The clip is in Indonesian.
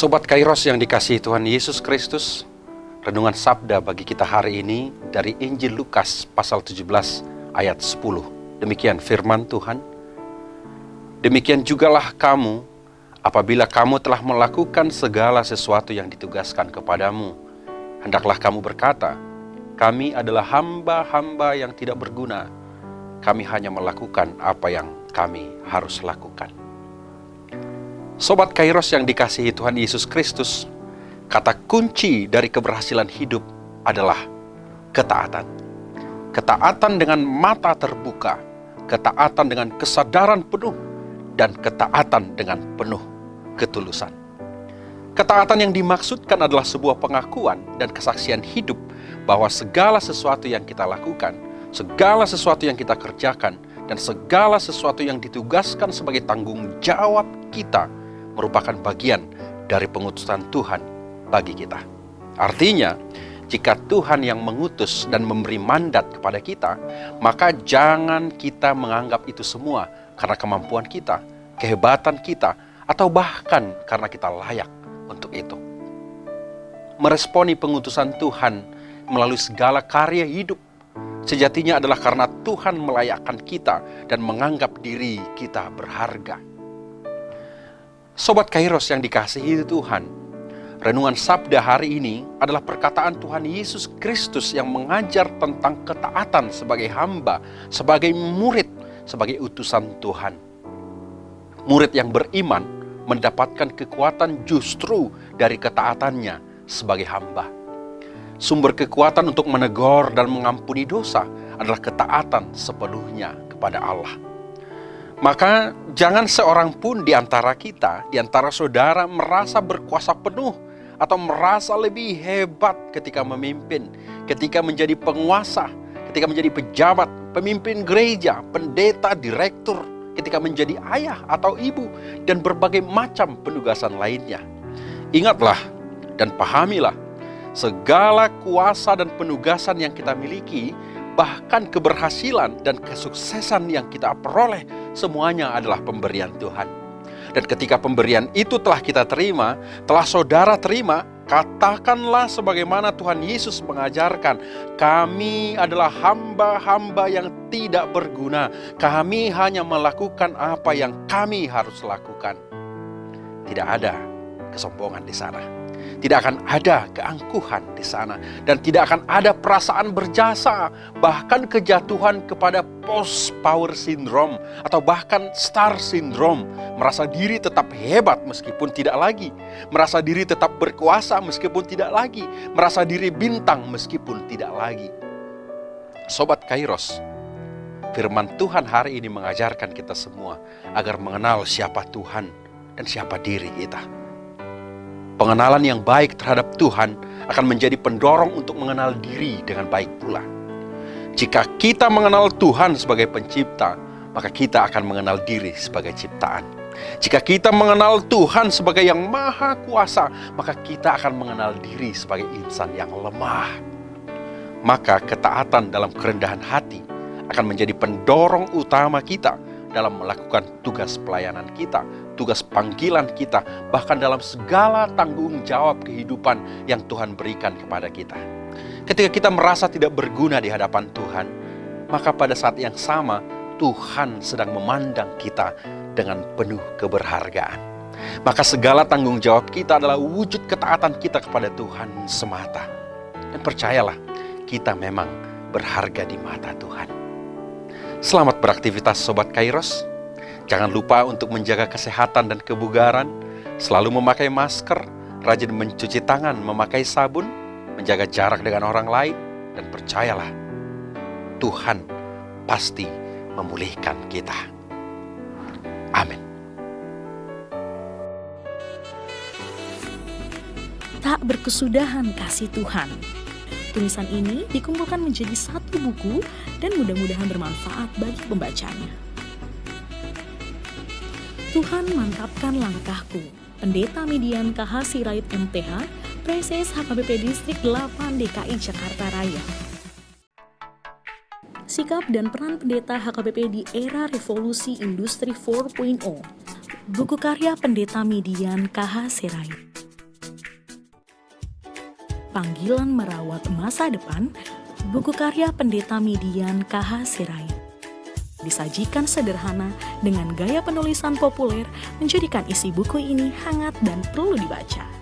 Sobat Kairos yang dikasihi Tuhan Yesus Kristus, renungan sabda bagi kita hari ini dari Injil Lukas pasal 17 ayat 10. Demikian firman Tuhan. Demikian jugalah kamu, apabila kamu telah melakukan segala sesuatu yang ditugaskan kepadamu, hendaklah kamu berkata, kami adalah hamba-hamba yang tidak berguna. Kami hanya melakukan apa yang kami harus lakukan. Sobat Kairos yang dikasihi Tuhan Yesus Kristus, kata kunci dari keberhasilan hidup adalah ketaatan. Ketaatan dengan mata terbuka, ketaatan dengan kesadaran penuh, dan ketaatan dengan penuh ketulusan. Ketaatan yang dimaksudkan adalah sebuah pengakuan dan kesaksian hidup bahwa segala sesuatu yang kita lakukan, segala sesuatu yang kita kerjakan, dan segala sesuatu yang ditugaskan sebagai tanggung jawab kita merupakan bagian dari pengutusan Tuhan bagi kita. Artinya, jika Tuhan yang mengutus dan memberi mandat kepada kita, maka jangan kita menganggap itu semua karena kemampuan kita, kehebatan kita, atau bahkan karena kita layak untuk itu. Meresponi pengutusan Tuhan melalui segala karya hidup sejatinya adalah karena Tuhan melayakkan kita dan menganggap diri kita berharga. Sobat Kairos yang dikasihi Tuhan, renungan sabda hari ini adalah perkataan Tuhan Yesus Kristus yang mengajar tentang ketaatan sebagai hamba, sebagai murid, sebagai utusan Tuhan. Murid yang beriman mendapatkan kekuatan justru dari ketaatannya sebagai hamba. Sumber kekuatan untuk menegur dan mengampuni dosa adalah ketaatan sepenuhnya kepada Allah. Maka jangan seorang pun di antara kita, di antara saudara merasa berkuasa penuh atau merasa lebih hebat ketika memimpin, ketika menjadi penguasa, ketika menjadi pejabat, pemimpin gereja, pendeta, direktur, ketika menjadi ayah atau ibu, dan berbagai macam penugasan lainnya. Ingatlah dan pahamilah, segala kuasa dan penugasan yang kita miliki, bahkan keberhasilan dan kesuksesan yang kita peroleh, semuanya adalah pemberian Tuhan. Dan ketika pemberian itu telah kita terima, telah saudara terima, katakanlah sebagaimana Tuhan Yesus mengajarkan, kami adalah hamba-hamba yang tidak berguna. Kami hanya melakukan apa yang kami harus lakukan. Tidak ada kesombongan di sana. Tidak akan ada keangkuhan di sana. Dan tidak akan ada perasaan berjasa. Bahkan kejatuhan kepada post-power syndrome. Atau bahkan star syndrome. Merasa diri tetap hebat meskipun tidak lagi. Merasa diri tetap berkuasa meskipun tidak lagi. Merasa diri bintang meskipun tidak lagi. Sobat Kairos, firman Tuhan hari ini mengajarkan kita semua agar mengenal siapa Tuhan dan siapa diri kita. Pengenalan yang baik terhadap Tuhan akan menjadi pendorong untuk mengenal diri dengan baik pula. Jika kita mengenal Tuhan sebagai pencipta, maka kita akan mengenal diri sebagai ciptaan. Jika kita mengenal Tuhan sebagai yang maha kuasa, maka kita akan mengenal diri sebagai insan yang lemah. Maka ketaatan dalam kerendahan hati akan menjadi pendorong utama kita dalam melakukan tugas pelayanan kita, tugas panggilan kita, bahkan dalam segala tanggung jawab kehidupan yang Tuhan berikan kepada kita. Ketika kita merasa tidak berguna di hadapan Tuhan, maka pada saat yang sama Tuhan sedang memandang kita dengan penuh keberhargaan. Maka segala tanggung jawab kita adalah wujud ketaatan kita kepada Tuhan semata. Dan percayalah, kita memang berharga di mata Tuhan. Selamat beraktivitas Sobat Kairos. Jangan lupa untuk menjaga kesehatan dan kebugaran, selalu memakai masker, rajin mencuci tangan, memakai sabun, menjaga jarak dengan orang lain, dan percayalah, Tuhan pasti memulihkan kita. Amin. Tak berkesudahan kasih Tuhan. Tulisan ini dikumpulkan menjadi satu buku dan mudah-mudahan bermanfaat bagi pembacanya. Tuhan mantapkan langkahku. Pendeta Median KH Sirait MTH, Preses HKBP Distrik 8 DKI Jakarta Raya. Sikap dan peran pendeta HKBP di era revolusi industri 4.0. Buku karya Pendeta Median KH Sirait. Panggilan Merawat Masa Depan, buku karya Pendeta Midian K.H. Sirait. Disajikan sederhana dengan gaya penulisan populer, menjadikan isi buku ini hangat dan perlu dibaca.